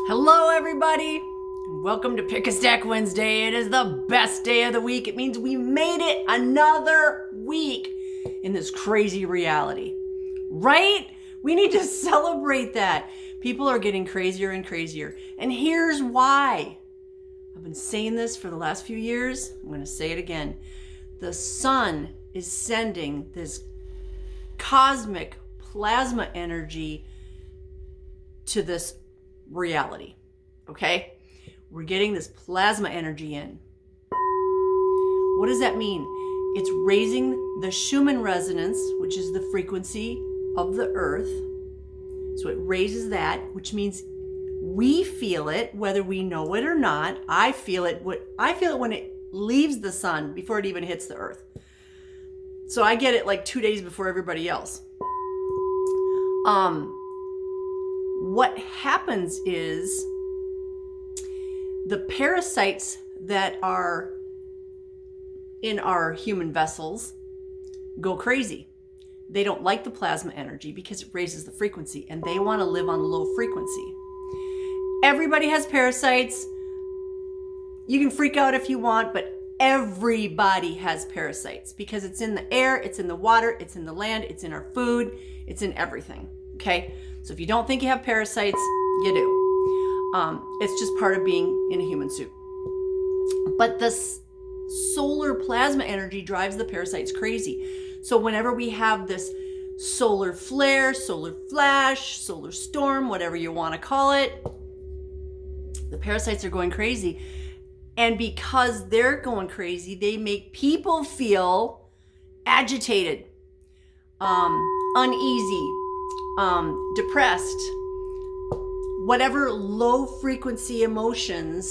Hello, everybody. Welcome to Pick a Stack Wednesday. It is the best day of the week. It means we made it another week in this crazy reality, right? We need to celebrate that. People are getting crazier and crazier. And here's why. I've been saying this for the last few years. I'm going to say it again. The sun is sending this cosmic plasma energy to this reality, okay? We're getting this plasma energy in. What does that mean? It's raising the Schumann resonance, which is the frequency of the earth. So it raises that, which means we feel it, whether we know it or not. I feel it when it leaves the sun before it even hits the earth. So I get it like 2 days before everybody else. What happens is the parasites that are in our human vessels go crazy. They don't like the plasma energy because it raises the frequency, and they want to live on low frequency. Everybody has parasites. You can freak out if you want, but everybody has parasites because it's in the air, it's in the water, it's in the land, it's in our food, it's in everything, okay? So if you don't think you have parasites, you do. It's just part of being in a human suit. But the solar plasma energy drives the parasites crazy. So whenever we have this solar flare, solar flash, solar storm, whatever you want to call it, the parasites are going crazy. And because they're going crazy, they make people feel agitated, uneasy, depressed, whatever low frequency emotions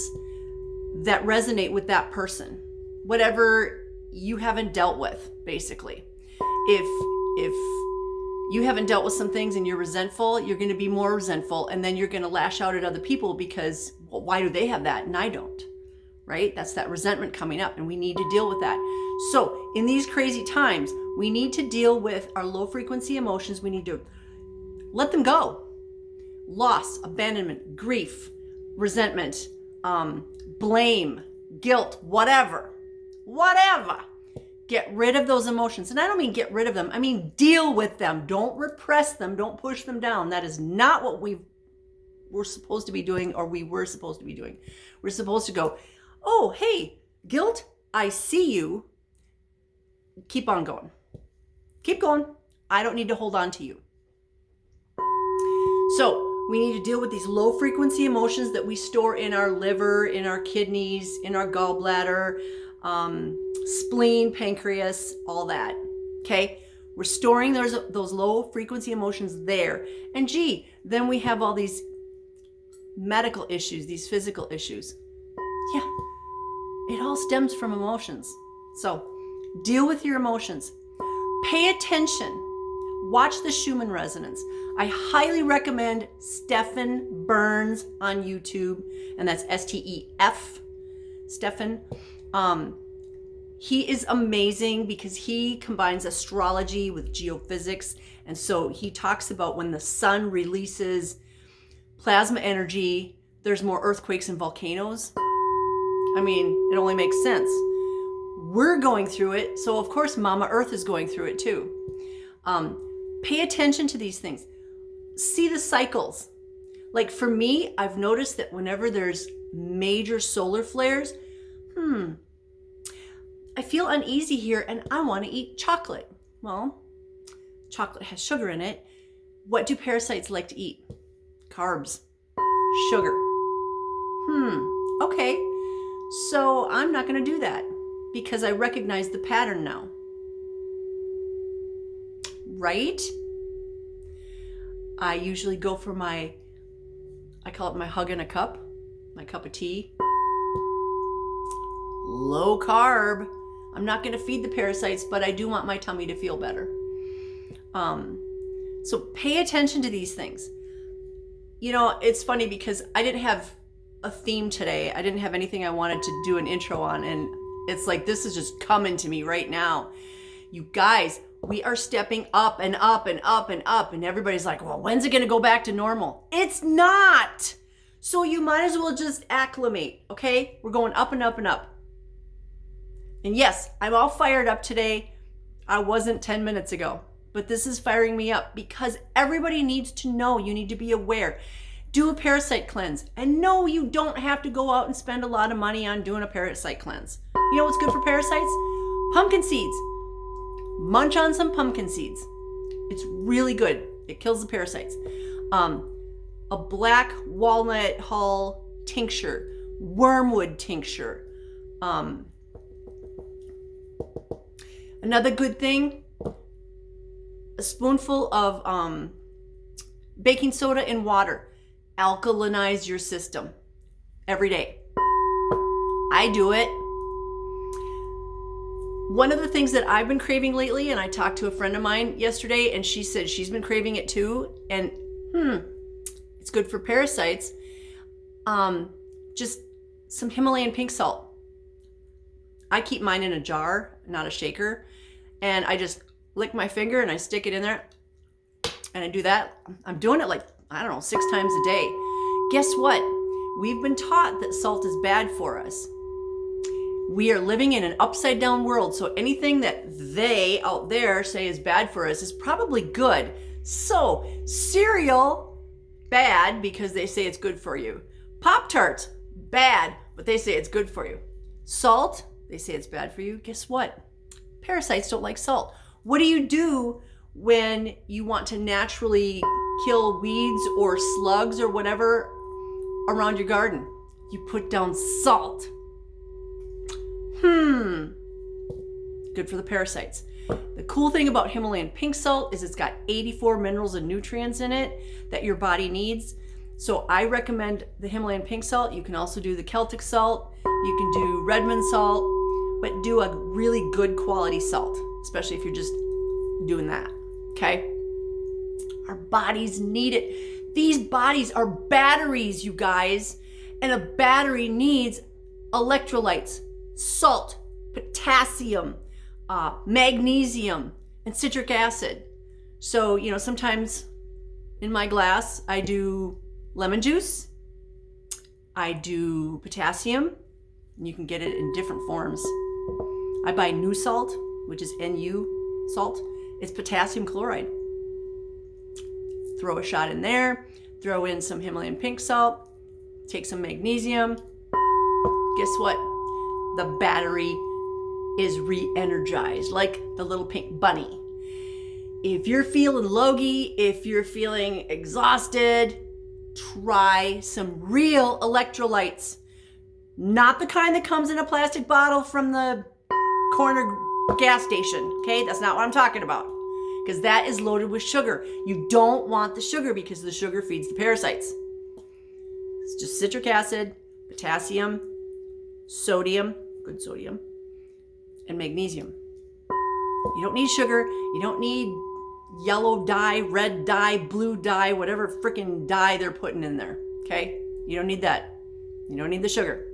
that resonate with that person, whatever you haven't dealt with, basically. If you haven't dealt with some things and you're resentful, you're going to be more resentful, and then you're going to lash out at other people because, well, why do they have that and I don't? Right? That's that resentment coming up, and we need to deal with that. So in these crazy times, we need to deal with our low frequency emotions. We need to let them go. Loss, abandonment, grief, resentment, blame, guilt, whatever. Get rid of those emotions. And I don't mean get rid of them. I mean deal with them. Don't repress them. Don't push them down. That is not what we're supposed to be doing, or we were supposed to be doing. We're supposed to go, oh, hey, guilt, I see you. Keep on going. Keep going. I don't need to hold on to you. So we need to deal with these low frequency emotions that we store in our liver, in our kidneys, in our gallbladder, spleen, pancreas, all that. Okay? We're storing those low frequency emotions there. And then we have all these medical issues, these physical issues. Yeah, it all stems from emotions. So deal with your emotions. Pay attention. Watch the Schumann resonance. I highly recommend Stefan Burns on YouTube, and that's S-T-E-F, Stefan. He is amazing because he combines astrology with geophysics. And so he talks about when the sun releases plasma energy, there's more earthquakes and volcanoes. I mean, it only makes sense. We're going through it, so of course Mama Earth is going through it too. Pay attention to these things. See the cycles. Like for me, I've noticed that whenever there's major solar flares, I feel uneasy here and I want to eat chocolate. Well, chocolate has sugar in it. What do parasites like to eat? Carbs, sugar. Okay. So I'm not going to do that because I recognize the pattern now. Right? I usually go for I call it my hug in a cup, my cup of tea. Low carb. I'm not going to feed the parasites, but I do want my tummy to feel better. So pay attention to these things. You know, it's funny because I didn't have a theme today. I didn't have anything I wanted to do an intro on, and it's like this is just coming to me right now. You guys, we are stepping up and up and up and up, and everybody's like, well, when's it going to go back to normal? It's not. So you might as well just acclimate, okay? We're going up and up and up. And yes, I'm all fired up today. I wasn't 10 minutes ago, but this is firing me up because everybody needs to know. You need to be aware. Do a parasite cleanse. And no, you don't have to go out and spend a lot of money on doing a parasite cleanse. You know what's good for parasites? Pumpkin seeds. Munch on some pumpkin seeds. It's really good. It kills the parasites. A black walnut hull tincture, wormwood tincture. Another good thing, a spoonful of baking soda in water. Alkalinize your system every day. I do it. One of the things that I've been craving lately, and I talked to a friend of mine yesterday, and she said she's been craving it too, and it's good for parasites. Just some Himalayan pink salt. I keep mine in a jar, not a shaker, and I just lick my finger and I stick it in there, and I do that. I'm doing it like, I don't know, 6 times a day. Guess what? We've been taught that salt is bad for us. We are living in an upside down world, so anything that they out there say is bad for us is probably good. So, cereal, bad because they say it's good for you. Pop-Tarts, bad, but they say it's good for you. Salt, they say it's bad for you. Guess what? Parasites don't like salt. What do you do when you want to naturally kill weeds or slugs or whatever around your garden? You put down salt. Good for the parasites. The cool thing about Himalayan pink salt is it's got 84 minerals and nutrients in it that your body needs. So I recommend the Himalayan pink salt. You can also do the Celtic salt. You can do Redmond salt, but do a really good quality salt, especially if you're just doing that, okay? Our bodies need it. These bodies are batteries, you guys, and a battery needs electrolytes, salt, potassium, magnesium, and citric acid. So, sometimes in my glass, I do lemon juice, I do potassium, and you can get it in different forms. I buy Nu salt, which is NU salt. It's potassium chloride. Throw a shot in there, throw in some Himalayan pink salt, take some magnesium. Guess what? The battery is re-energized like the little pink bunny. If you're feeling logy, if you're feeling exhausted, try some real electrolytes. Not the kind that comes in a plastic bottle from the corner gas station, okay? That's not what I'm talking about, because that is loaded with sugar. You don't want the sugar because the sugar feeds the parasites. It's just citric acid, potassium, sodium, good sodium, and magnesium. You don't need sugar. You don't need yellow dye, red dye, blue dye, whatever freaking dye they're putting in there, okay? You don't need that. You don't need the sugar.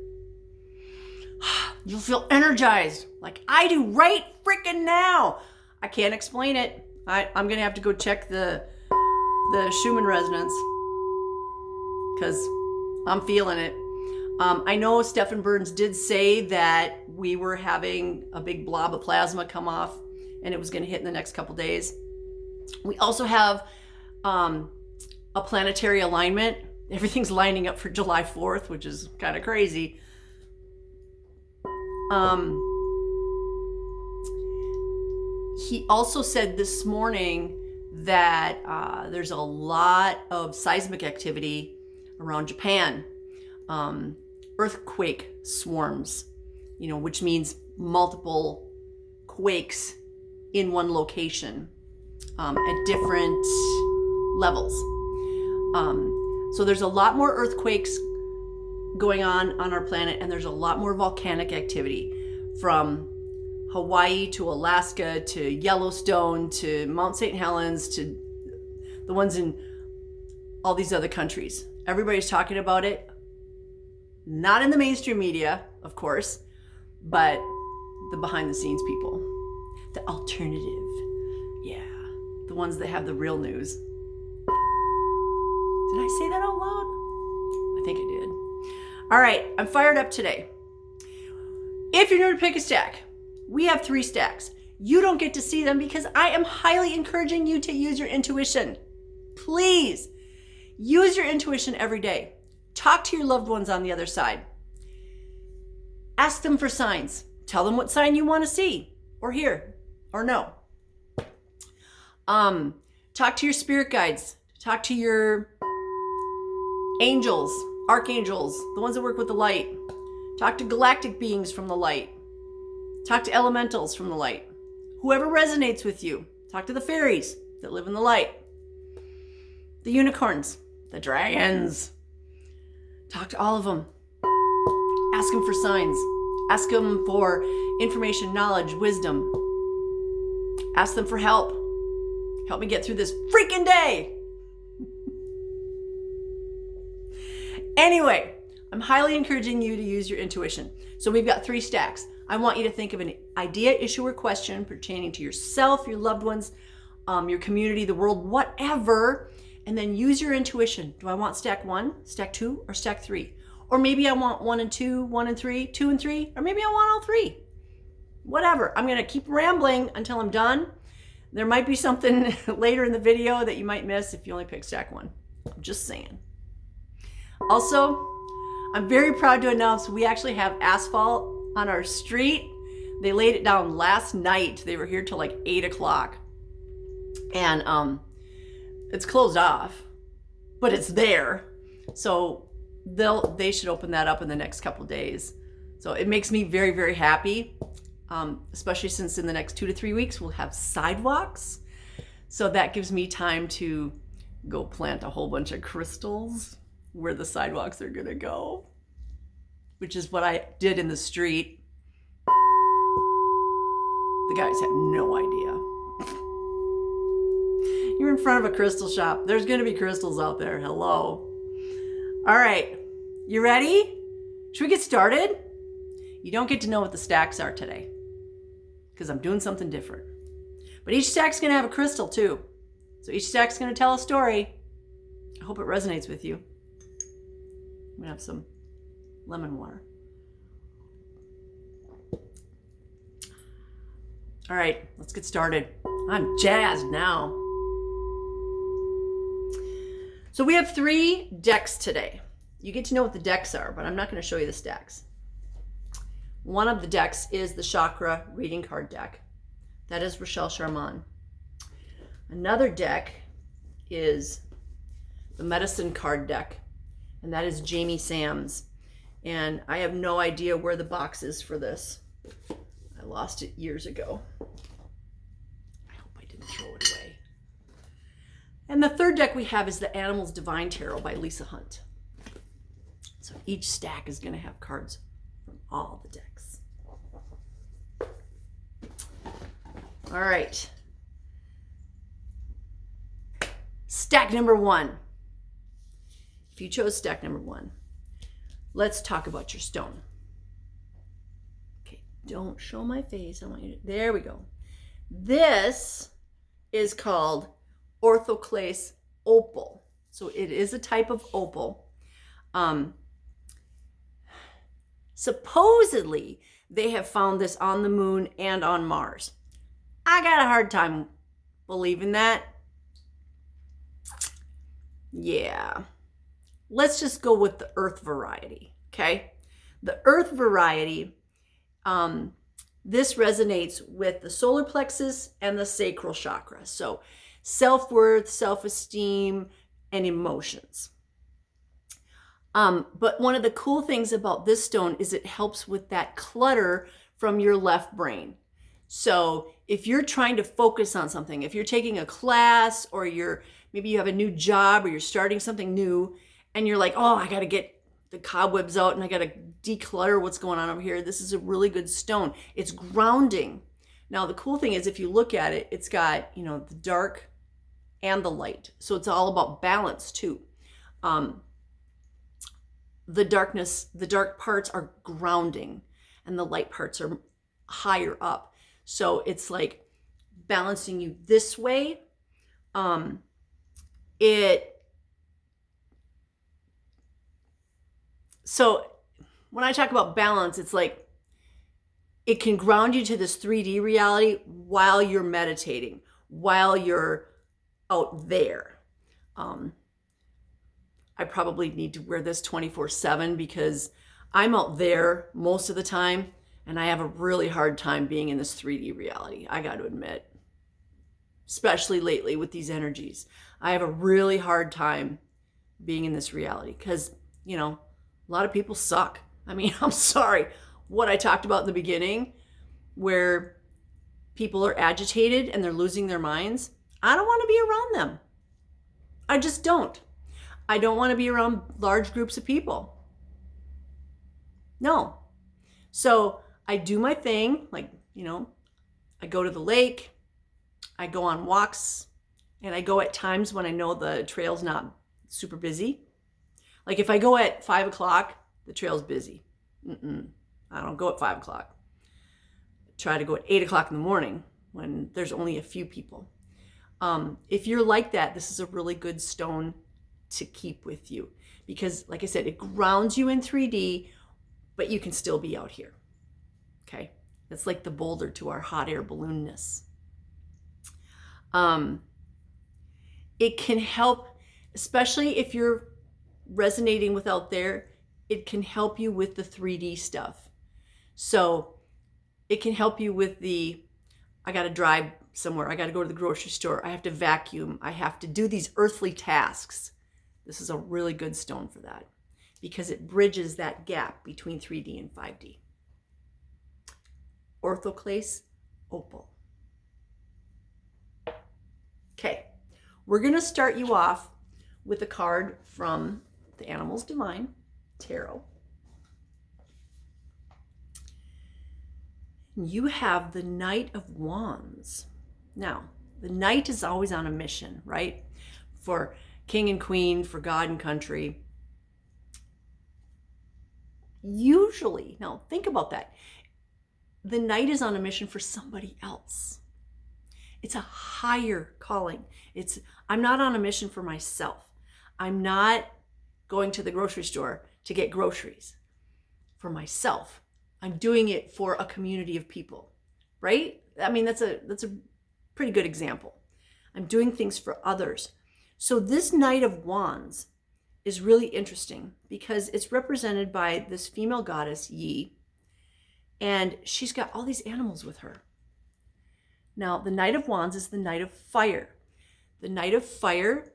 You'll feel energized like I do right freaking now. I can't explain it. I'm gonna have to go check the Schumann resonance because I'm feeling it. I know Stefan Burns did say that we were having a big blob of plasma come off and it was going to hit in the next couple days. We also have a planetary alignment. Everything's lining up for July 4th, which is kind of crazy. He also said this morning that there's a lot of seismic activity around Japan. Earthquake swarms, which means multiple quakes in one location at different levels. So there's a lot more earthquakes going on our planet, and there's a lot more volcanic activity from Hawaii to Alaska to Yellowstone to Mount St. Helens to the ones in all these other countries. Everybody's talking about it. Not in the mainstream media, of course, but the behind the scenes people. The alternative. Yeah. The ones that have the real news. Did I say that out loud? I think I did. All right, I'm fired up today. If you're new to Pick a Stack, we have 3 stacks. You don't get to see them because I am highly encouraging you to use your intuition. Please use your intuition every day. Talk to your loved ones on the other side. Ask them for signs. Tell them what sign you want to see or hear or know. Talk to your spirit guides. Talk to your angels, archangels, the ones that work with the light. Talk to galactic beings from the light. Talk to elementals from the light. Whoever resonates with you. Talk to the fairies that live in the light. The unicorns, the dragons. Talk to all of them. Ask them for signs. Ask them for information, knowledge, wisdom. Ask them for help. Help me get through this freaking day. Anyway, I'm highly encouraging you to use your intuition. So we've got 3 stacks. I want you to think of an idea, issue, or question pertaining to yourself, your loved ones, your community, the world, whatever, and then use your intuition. Do I want stack 1, stack 2, or stack 3? Or maybe I want 1 and 2, 1 and 3, 2 and 3, or maybe I want all 3. Whatever. I'm going to keep rambling until I'm done. There might be something later in the video that you might miss if you only pick stack 1. I'm just saying. Also, I'm very proud to announce we actually have asphalt on our street. They laid it down last night. They were here till like 8 o'clock. And it's closed off, but it's there. So they should open that up in the next couple of days. So it makes me very, very happy, especially since in the next 2 to 3 weeks we'll have sidewalks. So that gives me time to go plant a whole bunch of crystals where the sidewalks are gonna go, which is what I did in the street. The guys have no idea. You're in front of a crystal shop. There's gonna be crystals out there. Hello. All right, you ready? Should we get started? You don't get to know what the stacks are today because I'm doing something different. But each stack's gonna have a crystal too. So each stack's gonna tell a story. I hope it resonates with you. I'm gonna have some lemon water. All right, let's get started. I'm jazzed now. So we have 3 decks today. You get to know what the decks are, but I'm not going to show you the stacks. One of the decks is the Chakra Reading Card deck. That is Rochelle Charman. Another deck is the Medicine Card deck, and that is Jamie Sams. And I have no idea where the box is for this. I lost it years ago. I hope I didn't throw it away. And the third deck we have is the Animals Divine Tarot by Lisa Hunt. So each stack is going to have cards from all the decks. All right. Stack number 1. If you chose stack number 1, let's talk about your stone. Okay, don't show my face. I want you to, there we go. This is called Orthoclase opal. So it is a type of opal. Supposedly, they have found this on the moon and on Mars. I got a hard time believing that. Yeah. Let's just go with the Earth variety, okay? The Earth variety, this resonates with the solar plexus and the sacral chakra. So self-worth, self-esteem, and emotions. But one of the cool things about this stone is it helps with that clutter from your left brain. So if you're trying to focus on something, if you're taking a class or maybe you have a new job or you're starting something new and you're like, oh, I got to get the cobwebs out and I got to declutter what's going on over here. This is a really good stone. It's grounding. Now, the cool thing is if you look at it, it's got, the dark and the light. So it's all about balance too. The dark parts are grounding and the light parts are higher up. So it's like balancing you this way. So when I talk about balance, it's like it can ground you to this 3D reality while you're meditating, while you're out there. I probably need to wear this 24/7 because I'm out there most of the time and I have a really hard time being in this 3D reality. I got to admit, especially lately with these energies, I have a really hard time being in this reality because, a lot of people suck. I mean, I'm sorry. What I talked about in the beginning, where people are agitated and they're losing their minds, I don't want to be around them. I just don't. I don't want to be around large groups of people. No. So I do my thing, like, I go to the lake, I go on walks, and I go at times when I know the trail's not super busy. Like if I go at 5 o'clock, the trail's busy. I don't go at 5 o'clock. I try to go at 8 o'clock in the morning when there's only a few people. If you're like that, this is a really good stone to keep with you because, like I said, it grounds you in 3D, but you can still be out here. Okay? It's like the boulder to our hot air balloonness. It can help, especially if you're resonating with out there, it can help you with the 3D stuff. So it can help you with I got to drive somewhere. I got to go to the grocery store. I have to vacuum. I have to do these earthly tasks. This is a really good stone for that because it bridges that gap between 3D and 5D. Orthoclase opal. Okay, we're going to start you off with a card from the Animals Divine Tarot. You have the Knight of Wands. Now, the Knight is always on a mission, right? For king and queen, for God and country. Usually, now think about that. The Knight is on a mission for somebody else. It's a higher calling. I'm not on a mission for myself. I'm not going to the grocery store to get groceries for myself. I'm doing it for a community of people, right? I mean, that's a pretty good example. I'm doing things for others. So this Knight of Wands is really interesting because it's represented by this female goddess, Yi, and she's got all these animals with her. Now, the Knight of Wands is the Knight of Fire. The Knight of Fire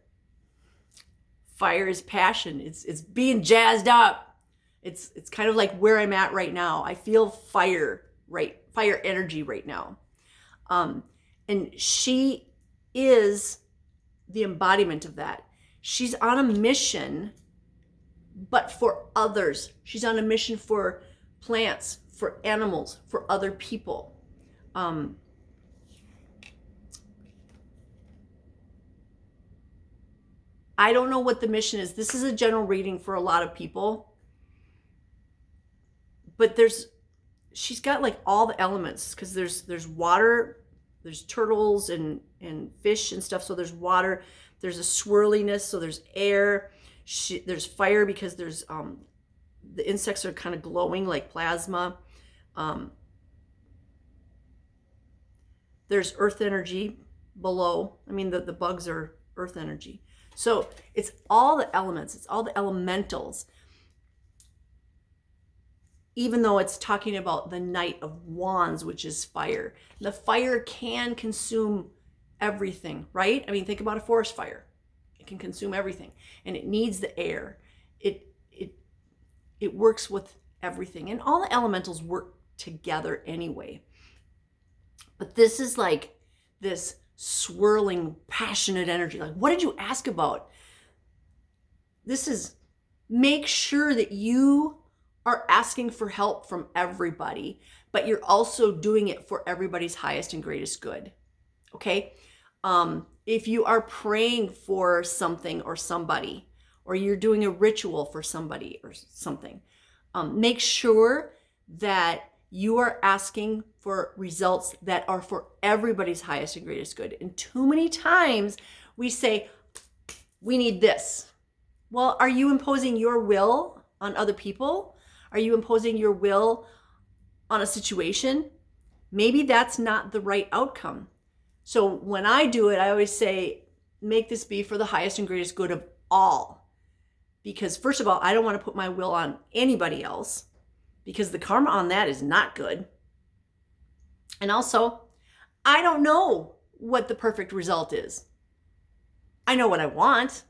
is passion. It's being jazzed up. It's kind of like where I'm at right now. I feel fire energy right now. And she is the embodiment of that. She's on a mission, but for others. She's on a mission for plants, for animals, for other people. I don't know what the mission is. This is a general reading for a lot of people. But she's got like all the elements because there's water, there's turtles and fish and stuff. So there's water, there's a swirliness, so there's air, there's fire because there's the insects are kind of glowing like plasma. There's earth energy below. I mean, the bugs are earth energy. So it's all the elements, it's all the elementals. Even though it's talking about the Knight of Wands, which is fire. The fire can consume everything, right? I mean, think about a forest fire. It can consume everything, and it needs the air. It works with everything, and all the elementals work together anyway. But this is like this swirling, passionate energy. Like, what did you ask about? This is make sure that you are asking for help from everybody, but you're also doing it for everybody's highest and greatest good. Okay? If you are praying for something or somebody, or you're doing a ritual for somebody or something, make sure that you are asking for results that are for everybody's highest and greatest good. And too many times we say, we need this. Well, are you imposing your will on other people? Are you imposing your will on a situation? Maybe that's not the right outcome. So when I do it, I always say, make this be for the highest and greatest good of all. Because first of all, I don't want to put my will on anybody else, because the karma on that is not good. And also, I don't know what the perfect result is. I know what I want,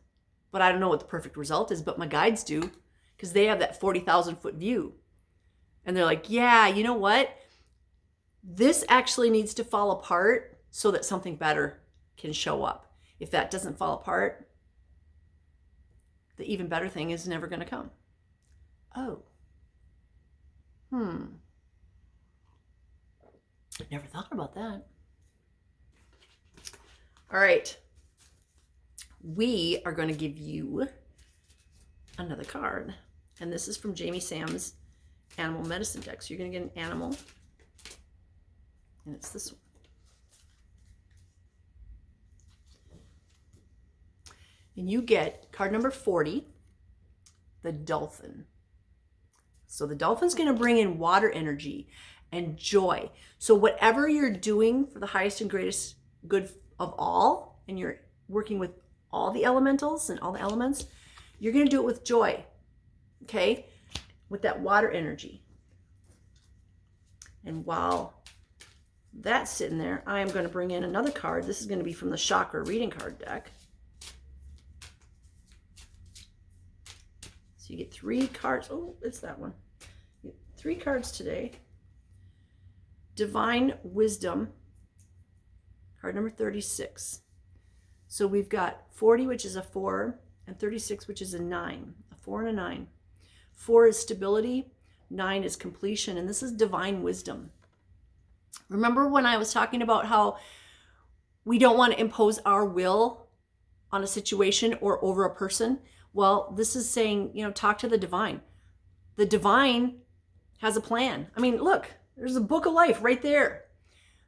but I don't know what the perfect result is, but my guides do, because they have that 40,000 foot view. And they're like, yeah, you know what? This actually needs to fall apart so that something better can show up. If that doesn't fall apart, the even better thing is never going to come. Oh. Never thought about that. All right. We are going to give you another card. And this is from Jamie Sam's Animal Medicine deck. So you're going to get an animal. And it's this one. And you get card number 40, the dolphin. So the dolphin's going to bring in water energy and joy. So whatever you're doing for the highest and greatest good of all, and you're working with all the elementals and all the elements, you're going to do it with joy, okay? With that water energy. And while that's sitting there, I am going to bring in another card. This is going to be from the Chakra Reading Card deck. So you get 3 cards. Oh, it's that one. You get 3 cards today. Divine Wisdom, card number 36. So we've got 40, which is a 4, and 36, which is a 9. A 4 and a 9. 4 is stability, 9 is completion, and this is divine wisdom. Remember when I was talking about how we don't want to impose our will on a situation or over a person? Well, this is saying, talk to the divine. The divine has a plan. I mean, look, there's a book of life right there.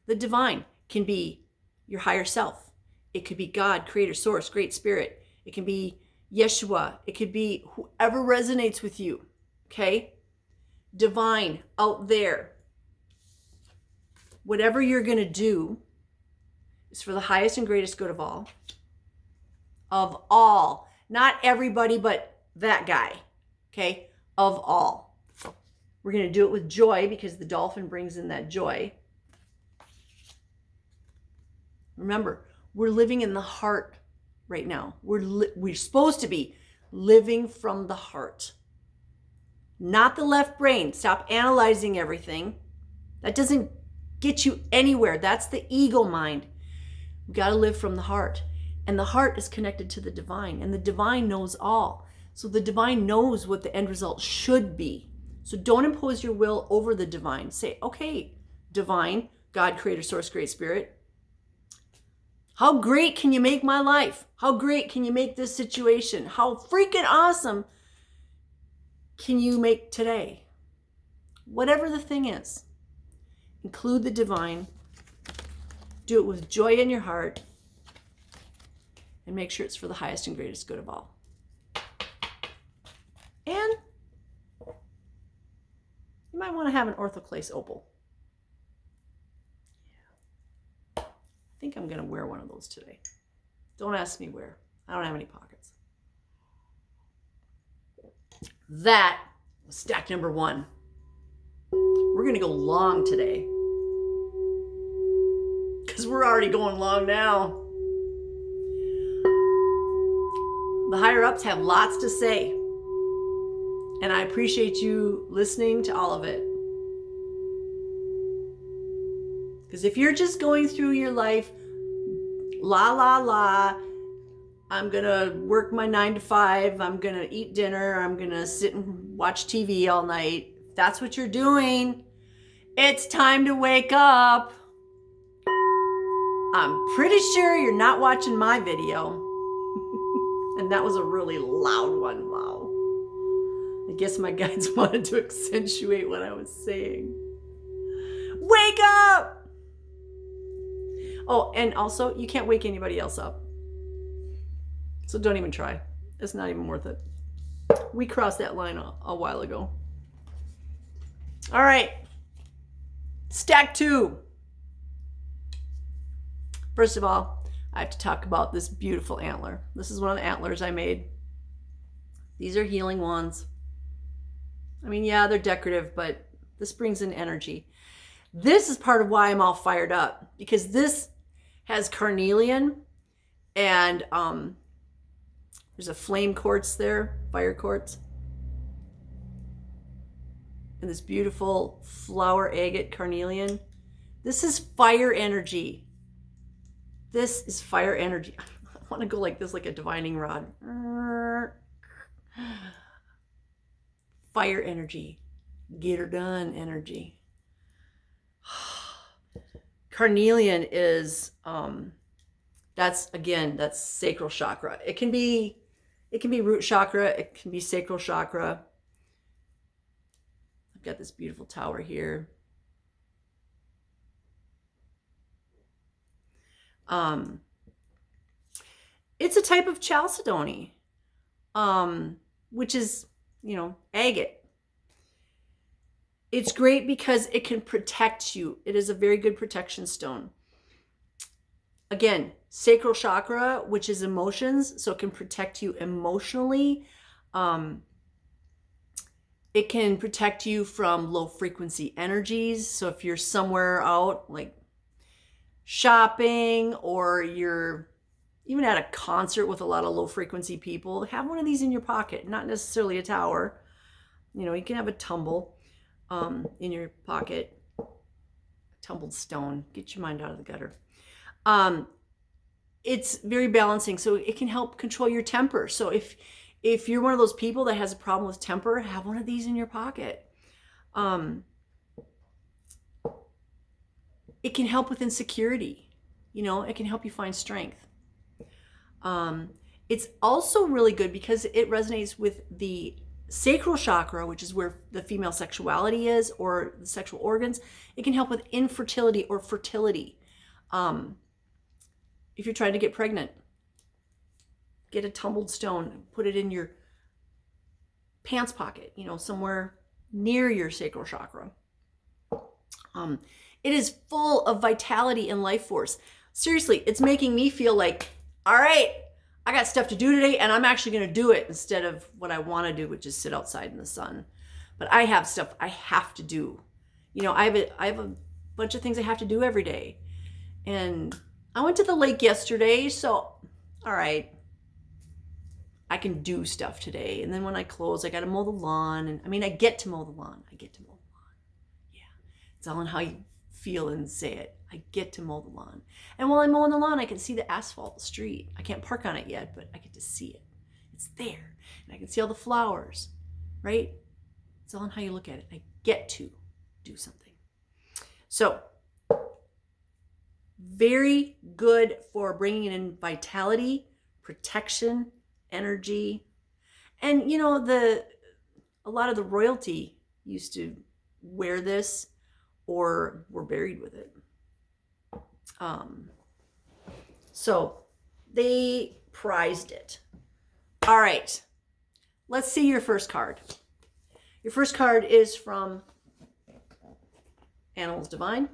The divine can be your higher self. It could be God, creator, source, great spirit. It can be Yeshua. It could be whoever resonates with you. Okay? Divine out there. Whatever you're going to do is for the highest and greatest good of all. Of all. Not everybody, but that guy. Okay? Of all. We're going to do it with joy because the dolphin brings in that joy. Remember, we're living in the heart right now. We're supposed to be living from the heart. Not the left brain. Stop analyzing everything. That doesn't get you anywhere. That's the ego mind. We've got to live from the heart. And the heart is connected to the divine. And the divine knows all. So the divine knows what the end result should be. So don't impose your will over the divine. Say, okay, divine, God, creator, source, great spirit. How great can you make my life? How great can you make this situation? How freaking awesome can you make today? Whatever the thing is, include the divine. Do it with joy in your heart. And make sure it's for the highest and greatest good of all. And you might want to have an orthoclase opal. Yeah. I think I'm going to wear one of those today. Don't ask me where. I don't have any pockets. That was stack number 1. We're going to go long today. Because we're already going long now. The higher ups have lots to say. And I appreciate you listening to all of it. Because if you're just going through your life, la, la, la, I'm going to work my 9 to 5, I'm going to eat dinner, I'm going to sit and watch TV all night. If that's what you're doing, it's time to wake up. I'm pretty sure you're not watching my video. And that was a really loud one. Wow. I guess my guides wanted to accentuate what I was saying. Wake up! Oh, and also, you can't wake anybody else up. So don't even try. It's not even worth it. We crossed that line a while ago. All right. Stack 2. First of all, I have to talk about this beautiful antler. This is one of the antlers I made. These are healing wands. I mean, yeah, they're decorative, but this brings in energy. This is part of why I'm all fired up, because this has carnelian and there's a flame quartz there, fire quartz. And this beautiful flower agate carnelian. This is fire energy. This is fire energy. I want to go like this, like a divining rod. Fire energy. Get her done energy. Carnelian is that's sacral chakra. It can be root chakra, it can be sacral chakra. I've got this beautiful tower here. It's a type of chalcedony, which is, agate. It's great because it can protect you. It is a very good protection stone. Again, sacral chakra, which is emotions, so it can protect you emotionally. It can protect you from low frequency energies. So if you're somewhere out, like shopping, or you're even at a concert with a lot of low frequency people, have one of these in your pocket. Not necessarily a tower. You can have a tumble in your pocket. Tumbled stone. Get your mind out of the gutter. It's very balancing, so it can help control your temper. So if you're one of those people that has a problem with temper, have one of these in your pocket. It can help with insecurity. It can help you find strength. It's also really good because it resonates with the sacral chakra, which is where the female sexuality is, or the sexual organs. It can help with infertility or fertility. If you're trying to get pregnant, get a tumbled stone, put it in your pants pocket, somewhere near your sacral chakra. It is full of vitality and life force. Seriously, it's making me feel like, all right, I got stuff to do today, and I'm actually going to do it instead of what I want to do, which is sit outside in the sun. But I have stuff I have to do. I have a bunch of things I have to do every day. And I went to the lake yesterday, so all right, I can do stuff today. And then when I close, I got to mow the lawn. And I get to mow the lawn. Yeah, it's all in how you feel and say it. I get to mow the lawn. And while I'm mowing the lawn, I can see the asphalt, the street. I can't park on it yet, but I get to see it. It's there. And I can see all the flowers, right? It's all in how you look at it. I get to do something. So, very good for bringing in vitality, protection, energy. And, a lot of the royalty used to wear this or were buried with it. So they prized it. All right, let's see your first card. Your first card is from Animals Divine.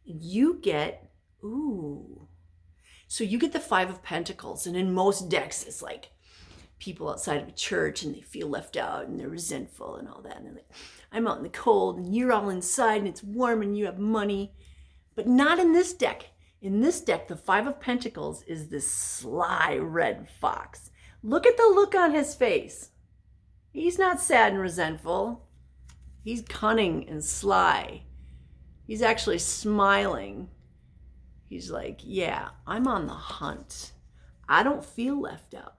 You get, so you get the Five of Pentacles. And in most decks, it's like people outside of a church and they feel left out and they're resentful and all that. And they're like, I'm out in the cold and you're all inside and it's warm and you have money. But not in this deck. In this deck, the Five of Pentacles is this sly red fox. Look at the look on his face. He's not sad and resentful. He's cunning and sly. He's actually smiling. He's like, yeah, I'm on the hunt. I don't feel left out.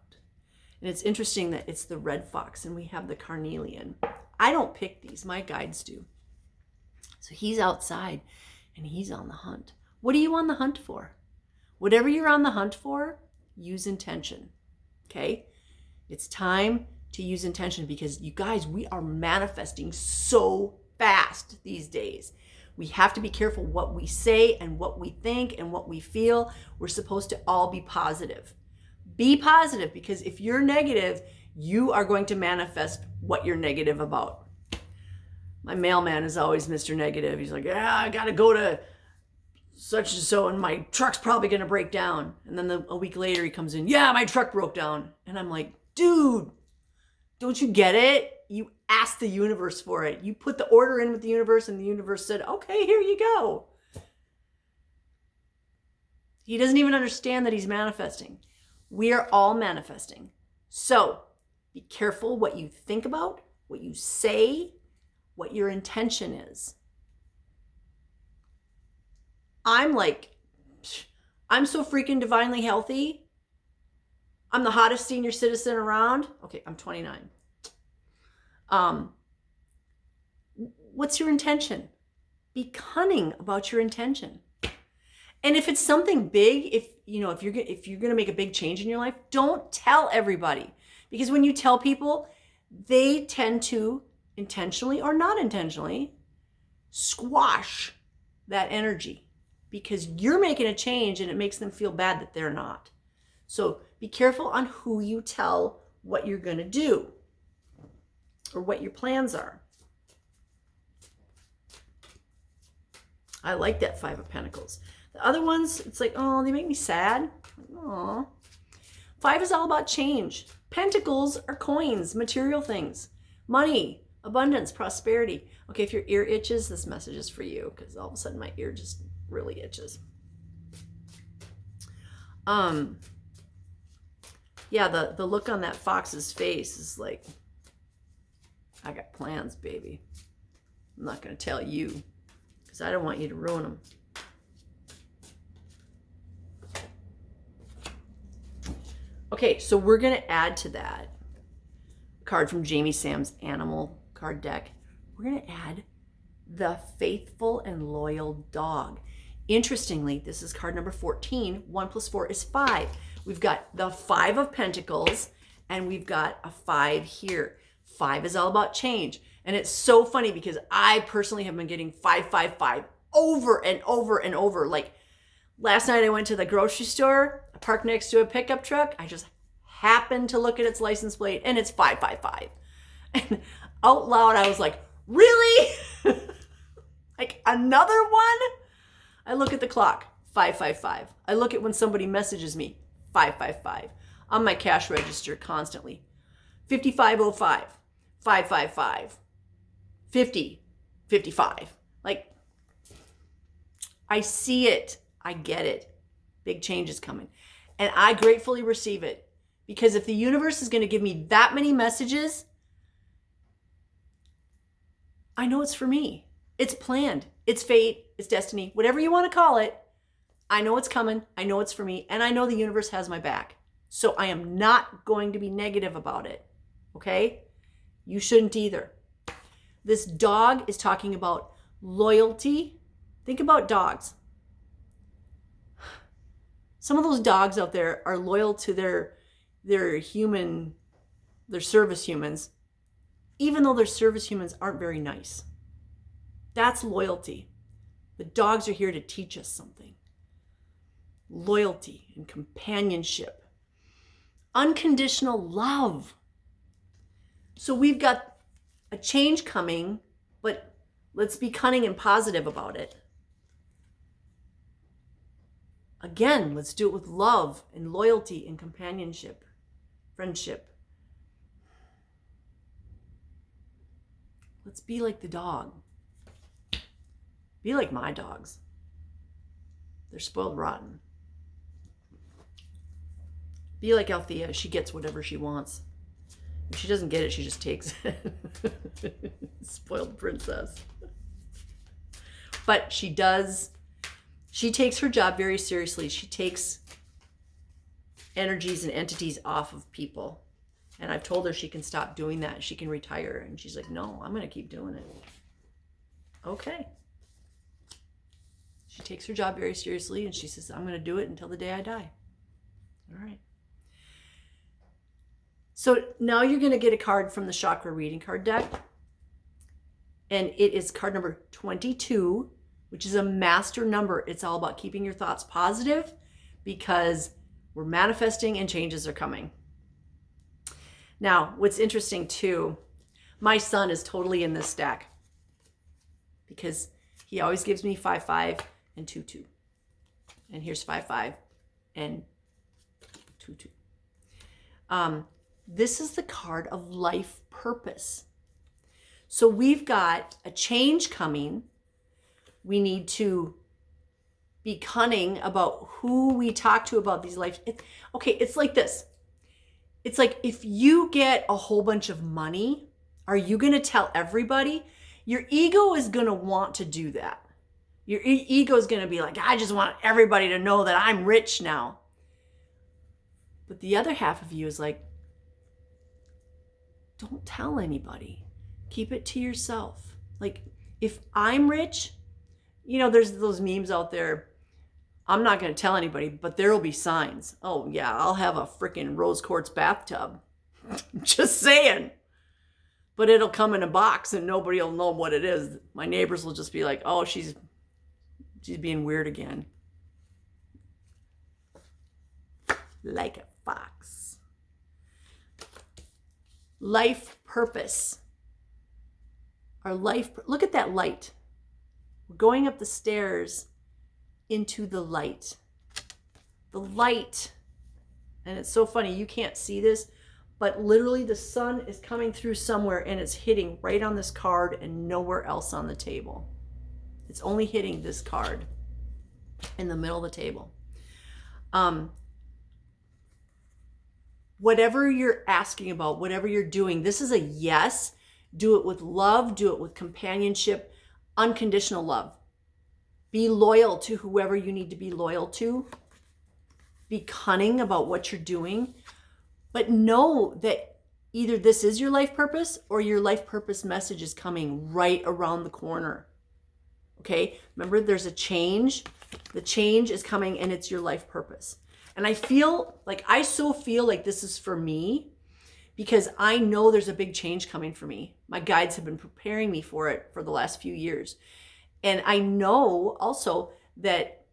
And it's interesting that it's the red fox and we have the carnelian. I don't pick these. My guides do. So he's outside and he's on the hunt. What are you on the hunt for? Whatever you're on the hunt for, use intention. Okay? It's time to use intention because you guys, we are manifesting so fast these days. We have to be careful what we say and what we think and what we feel. We're supposed to all be positive. Be positive, because if you're negative, you are going to manifest what you're negative about. My mailman is always Mr. Negative. He's like, yeah, I got to go to such and so, and my truck's probably going to break down. And then a week later he comes in, yeah, my truck broke down. And I'm like, dude, don't you get it? You asked the universe for it. You put the order in with the universe, and the universe said, okay, here you go. He doesn't even understand that he's manifesting. We are all manifesting. So be careful what you think about, what you say, what your intention is. I'm so freaking divinely healthy. I'm the hottest senior citizen around. Okay, I'm 29. What's your intention? Be cunning about your intention. And if it's something big, if you're going to make a big change in your life, don't tell everybody. Because when you tell people, they tend to intentionally or not intentionally squash that energy, because you're making a change and it makes them feel bad that they're not. So be careful on who you tell what you're going to do or what your plans are. I like that Five of Pentacles. The other ones, it's like, oh, they make me sad. Aw. Five is all about change. Pentacles are coins, material things, money, abundance, prosperity. Okay, if your ear itches, this message is for you, because all of a sudden my ear just really itches. Yeah, the look on that fox's face is like, I got plans, baby. I'm not going to tell you, because I don't want you to ruin them. Okay, so we're going to add to that card from Jamie Sam's Animal card deck. We're going to add the faithful and loyal dog. Interestingly, this is card number 14. 1 plus 4 is 5. We've got the Five of Pentacles, and we've got a 5 here. 5 is all about change. And it's so funny because I personally have been getting 555 over and over and over. Like last night I went to the grocery store, I parked next to a pickup truck. I just happened to look at its license plate, and it's 555. And out loud I was like, really? Like another one? I look at the clock, 555. I look at when somebody messages me, 555. On my cash register constantly. 5505, 555, 50, 55. Like, I see it. I get it. Big change is coming. And I gratefully receive it. Because if the universe is going to give me that many messages, I know it's for me. It's planned. It's fate. It's destiny. Whatever you want to call it. I know it's coming. I know it's for me. And I know the universe has my back. So I am not going to be negative about it. Okay? You shouldn't either. This dog is talking about loyalty. Think about dogs. Some of those dogs out there are loyal to their service humans, even though their service humans aren't very nice. That's loyalty. The dogs are here to teach us something. Loyalty and companionship. Unconditional love. So we've got a change coming, but let's be cunning and positive about it. Again, let's do it with love and loyalty and companionship, friendship. Let's be like the dog. Be like my dogs. They're spoiled rotten. Be like Althea. She gets whatever she wants. If she doesn't get it, she just takes it. Spoiled princess. But she takes her job very seriously. She takes energies and entities off of people. And I've told her she can stop doing that. She can retire. And she's like, no, I'm going to keep doing it. Okay. She takes her job very seriously, and she says, I'm going to do it until the day I die. All right. So now you're going to get a card from the Chakra Reading card deck. And it is card number 22, which is a master number. It's all about keeping your thoughts positive, because We're manifesting and changes are coming. Now, what's interesting too, my son is totally in this stack because he always gives me 5-5 and 2-2. And here's 5-5 and 2-2. This is the card of life purpose. So we've got a change coming. We need to be cunning about who we talk to about these life. It's like this. It's like if you get a whole bunch of money, are you going to tell everybody? Your ego is going to want to do that. Your ego is going to be like, I just want everybody to know that I'm rich now. But the other half of you is like, don't tell anybody. Keep it to yourself. Like, if I'm rich, there's those memes out there. I'm not going to tell anybody, but there will be signs. Oh, yeah, I'll have a freaking rose quartz bathtub. Just saying. But it'll come in a box and nobody will know what it is. My neighbors will just be like, oh, she's being weird again. Like a fox. Life purpose. Look at that light. We're going up the stairs into the light. The light. And it's so funny, you can't see this, but literally the sun is coming through somewhere and it's hitting right on this card and nowhere else on the table. It's only hitting this card in the middle of the table. Whatever you're asking about, whatever you're doing, this is a yes. Do it with love, do it with companionship, unconditional love. Be loyal to whoever you need to be loyal to. Be cunning about what you're doing. But know that either this is your life purpose or your life purpose message is coming right around the corner. Okay? Remember, there's a change. The change is coming and it's your life purpose. And I so feel like this is for me because I know there's a big change coming for me. My guides have been preparing me for it for the last few years. And I know also that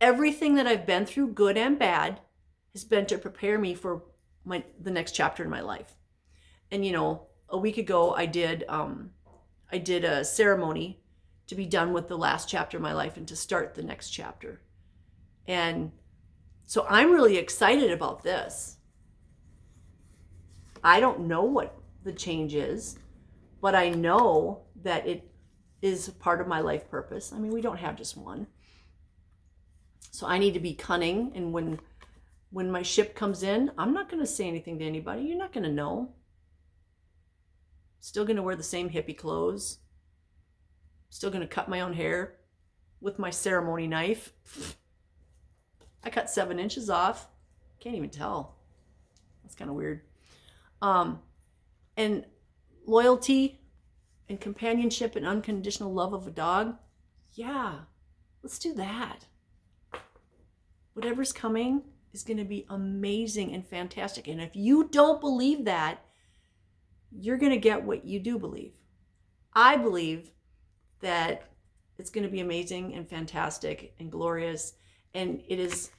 everything that I've been through, good and bad, has been to prepare me for the next chapter in my life. And a week ago I did a ceremony to be done with the last chapter of my life and to start the next chapter. And so I'm really excited about this. I don't know what the change is, but I know that it is part of my life purpose. I mean, we don't have just one. So I need to be cunning. And when my ship comes in, I'm not going to say anything to anybody. You're not going to know. Still going to wear the same hippie clothes. Still going to cut my own hair with my ceremony knife. I cut 7 inches off. Can't even tell. That's kind of weird. And loyalty and companionship and unconditional love of a dog. Yeah, let's do that. Whatever's coming is going to be amazing and fantastic. And if you don't believe that, you're going to get what you do believe. I believe that it's going to be amazing and fantastic and glorious. And it is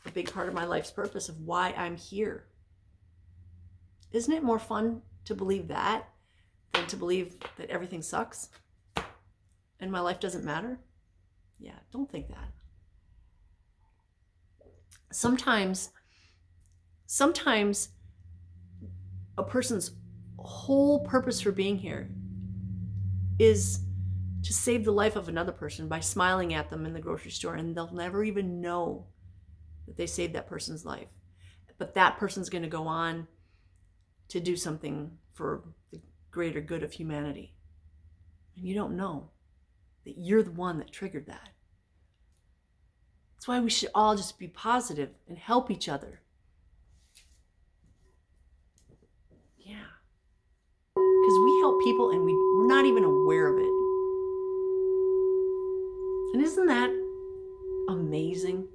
a big part of my life's purpose of why I'm here. Isn't it more fun to believe that than to believe that everything sucks and my life doesn't matter? Yeah, don't think that. Sometimes a person's whole purpose for being here is to save the life of another person by smiling at them in the grocery store, and they'll never even know that they saved that person's life. But that person's going to go on to do something for the greater good of humanity. And you don't know that you're the one that triggered that. That's why we should all just be positive and help each other. Yeah. Because we help people and we're not even aware of it. And isn't that amazing?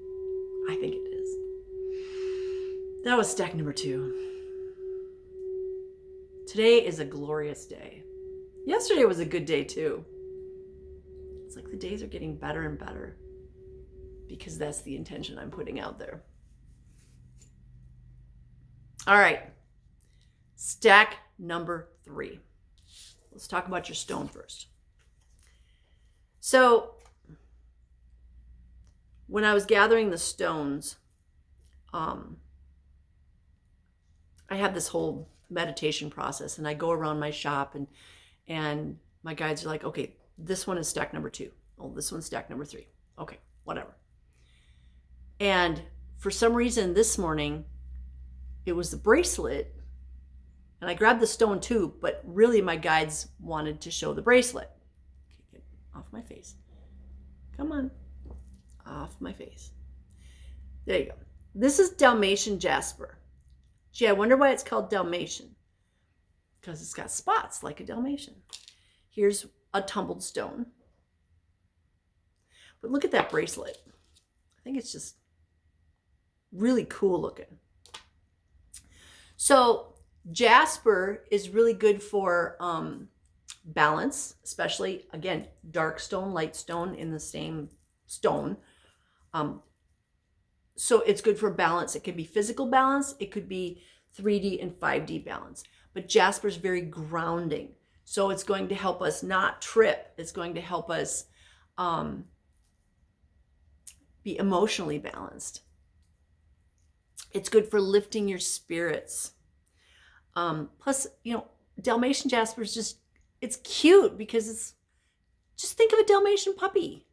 I think it is. That was stack number 2. Today is a glorious day. Yesterday was a good day too. It's like the days are getting better and better because that's the intention I'm putting out there. All right. Stack number 3. Let's talk about your stone first. So when I was gathering the stones, I have this whole meditation process, and I go around my shop, and my guides are like, okay, this one is stack number 2. Oh, this one's stack number 3. Okay, whatever. And for some reason this morning, it was the bracelet, and I grabbed the stone too, but really my guides wanted to show the bracelet. Okay, get off my face. Come on. Off my face. There you go. This is Dalmatian jasper. Gee, I wonder why it's called Dalmatian. Because it's got spots like a Dalmatian. Here's a tumbled stone. But look at that bracelet. I think it's just really cool looking. So jasper is really good for balance, especially, again, dark stone, light stone in the same stone. So it's good for balance. It could be physical balance. It could be 3D and 5D balance. But jasper is very grounding. So it's going to help us not trip. It's going to help us be emotionally balanced. It's good for lifting your spirits. Plus, Dalmatian jasper is just, it's cute because just think of a Dalmatian puppy.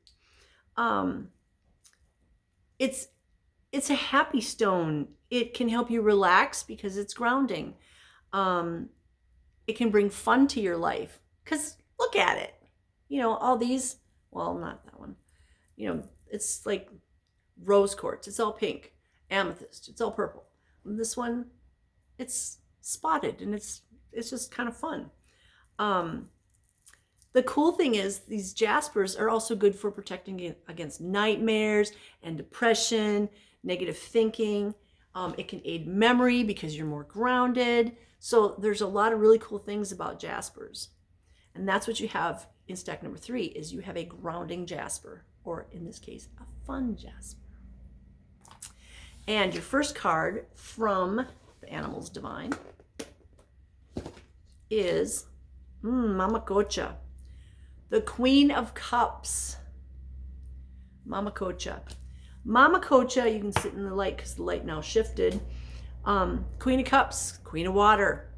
It's a happy stone. It can help you relax because it's grounding. It can bring fun to your life because look at it. All these, well, not that one. It's like rose quartz. It's all pink. Amethyst. It's all purple. And this one, it's spotted and it's just kind of fun. The cool thing is these jaspers are also good for protecting against nightmares and depression, negative thinking. It can aid memory because you're more grounded. So there's a lot of really cool things about jaspers. And that's what you have in stack number 3 is you have a grounding jasper, or in this case, a fun jasper. And your first card from the Animals Divine is Mamacocha, the Queen of Cups. Mamacocha. Mamacocha, you can sit in the light because the light now shifted. Queen of Cups, Queen of Water,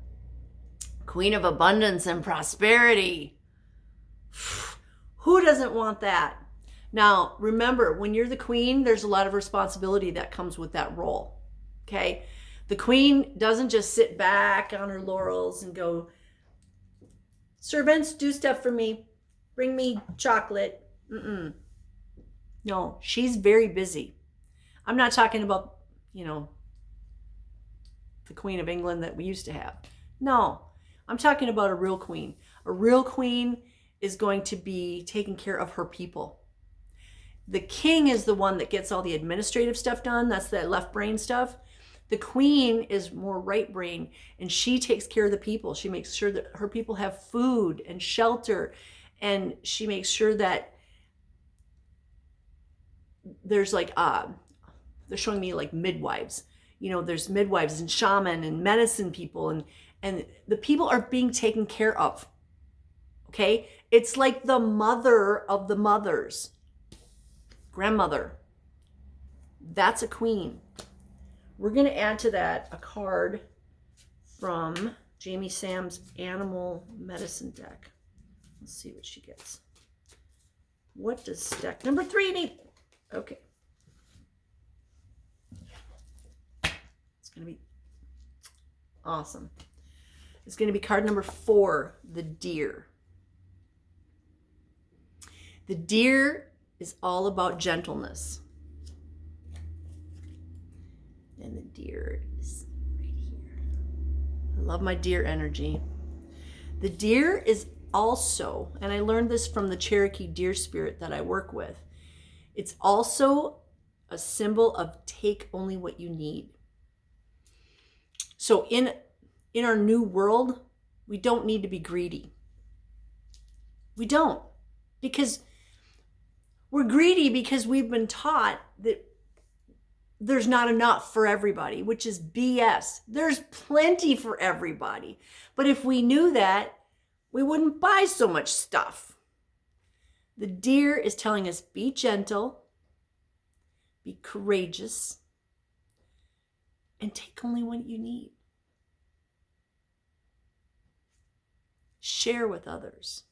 Queen of Abundance and Prosperity. Who doesn't want that? Now, remember, when you're the queen, there's a lot of responsibility that comes with that role, okay? The queen doesn't just sit back on her laurels and go, servants, do stuff for me. Bring me chocolate. No, she's very busy. I'm not talking about, the Queen of England that we used to have. No, I'm talking about a real queen. A real queen is going to be taking care of her people. The king is the one that gets all the administrative stuff done. That's that left brain stuff. The queen is more right brain, and she takes care of the people. She makes sure that her people have food and shelter, and she makes sure that there's they're showing me like midwives. There's midwives and shaman and medicine people, and the people are being taken care of. Okay? It's like the mother of the mothers. Grandmother. That's a queen. We're going to add to that a card from Jamie Sam's Animal Medicine deck. Let's see what she gets. What does stack number 3 need? Okay. It's going to be awesome. It's going to be card number 4, the deer. The deer is all about gentleness. And the deer is right here. I love my deer energy. The deer is also, and I learned this from the Cherokee deer spirit that I work with, it's also a symbol of take only what you need. So in our new world, we don't need to be greedy. We don't. Because we're greedy because we've been taught that there's not enough for everybody, which is BS. There's plenty for everybody. But if we knew that, we wouldn't buy so much stuff. The deer is telling us, be gentle, be courageous, and take only what you need. Share with others.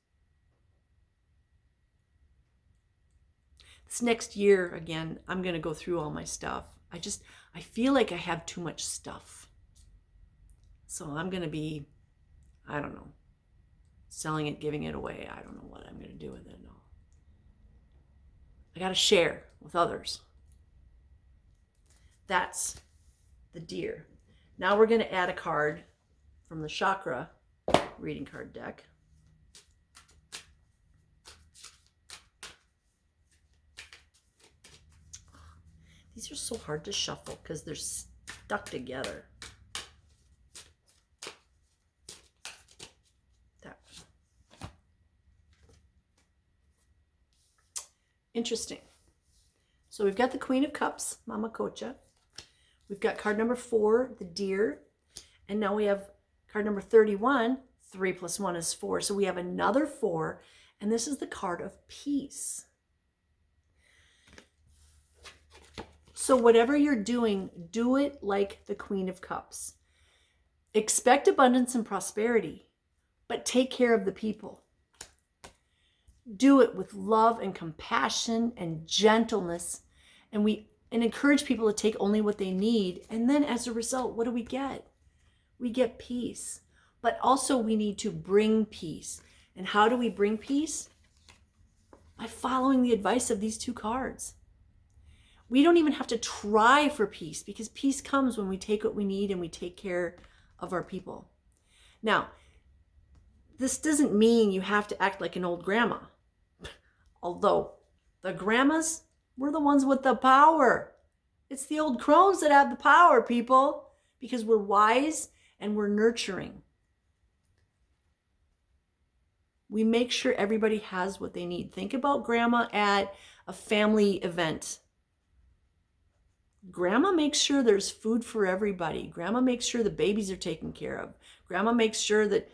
This next year, again, I'm going to go through all my stuff. I feel like I have too much stuff. So I'm going to be, I don't know, selling it, giving it away. I don't know what I'm going to do with it. No. I got to share with others. That's the deer. Now we're going to add a card from the chakra reading card deck. These are so hard to shuffle because they're stuck together. That. Interesting. So we've got the Queen of Cups, Mama Cocha. We've got card number 4, the deer. And now we have card number 31, 3 plus 1 is 4. So we have another 4. And this is the card of peace. So whatever you're doing, do it like the Queen of Cups. Expect abundance and prosperity, but take care of the people. Do it with love and compassion and gentleness, and encourage people to take only what they need. And then as a result, what do we get? We get peace. But also we need to bring peace. And how do we bring peace? By following the advice of these 2 cards. We don't even have to try for peace, because peace comes when we take what we need and we take care of our people. Now, this doesn't mean you have to act like an old grandma. Although the grandmas were the ones with the power. It's the old crones that have the power, people, because we're wise and we're nurturing. We make sure everybody has what they need. Think about grandma at a family event. Grandma makes sure there's food for everybody. Grandma makes sure the babies are taken care of. Grandma makes sure that,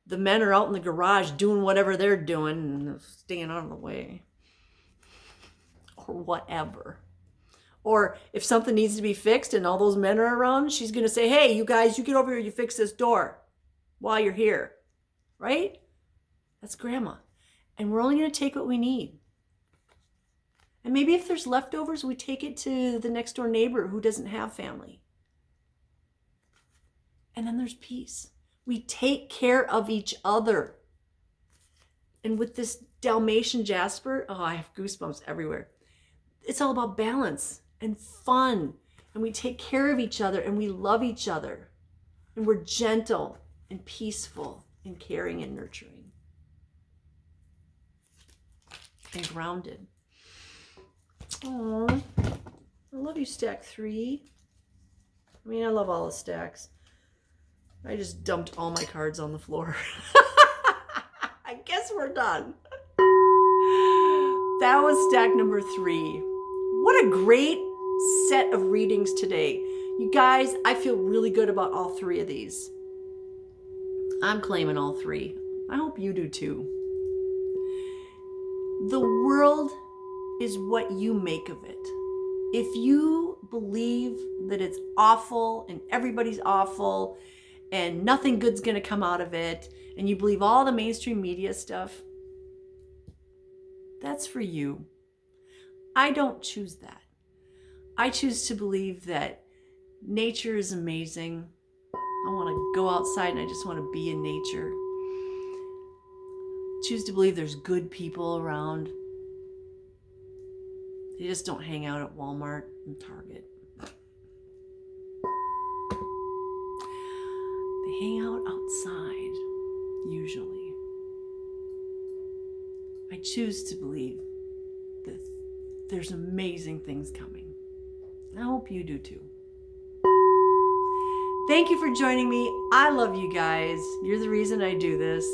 the men are out in the garage doing whatever they're doing and staying out of the way. Or whatever. Or if something needs to be fixed and all those men are around, she's going to say, hey, you guys, you get over here, you fix this door while you're here. Right? That's grandma. And we're only going to take what we need. And maybe if there's leftovers, we take it to the next door neighbor who doesn't have family. And then there's peace. We take care of each other. And with this Dalmatian Jasper, I have goosebumps everywhere. It's all about balance and fun. And we take care of each other and we love each other. And we're gentle and peaceful and caring and nurturing. And grounded. Oh, I love you, stack 3. I love all the stacks. I just dumped all my cards on the floor. I guess we're done. That was stack number 3. What a great set of readings today. You guys, I feel really good about all 3 of these. I'm claiming all 3. I hope you do too. The world is what you make of it. If you believe that it's awful and everybody's awful and nothing good's going to come out of it, and you believe all the mainstream media stuff, that's for you. I don't choose that. I choose to believe that nature is amazing. I want to go outside and I just want to be in nature. Choose to believe there's good people around. They just don't hang out at Walmart and Target. They hang out outside, usually. I choose to believe that there's amazing things coming. I hope you do too. Thank you for joining me. I love you guys. You're the reason I do this.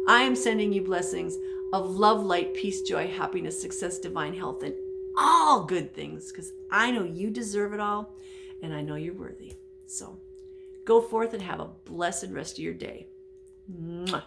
I am sending you blessings of love, light, peace, joy, happiness, success, divine health, and all good things, because I know you deserve it all and I know you're worthy. So go forth and have a blessed rest of your day. Mwah.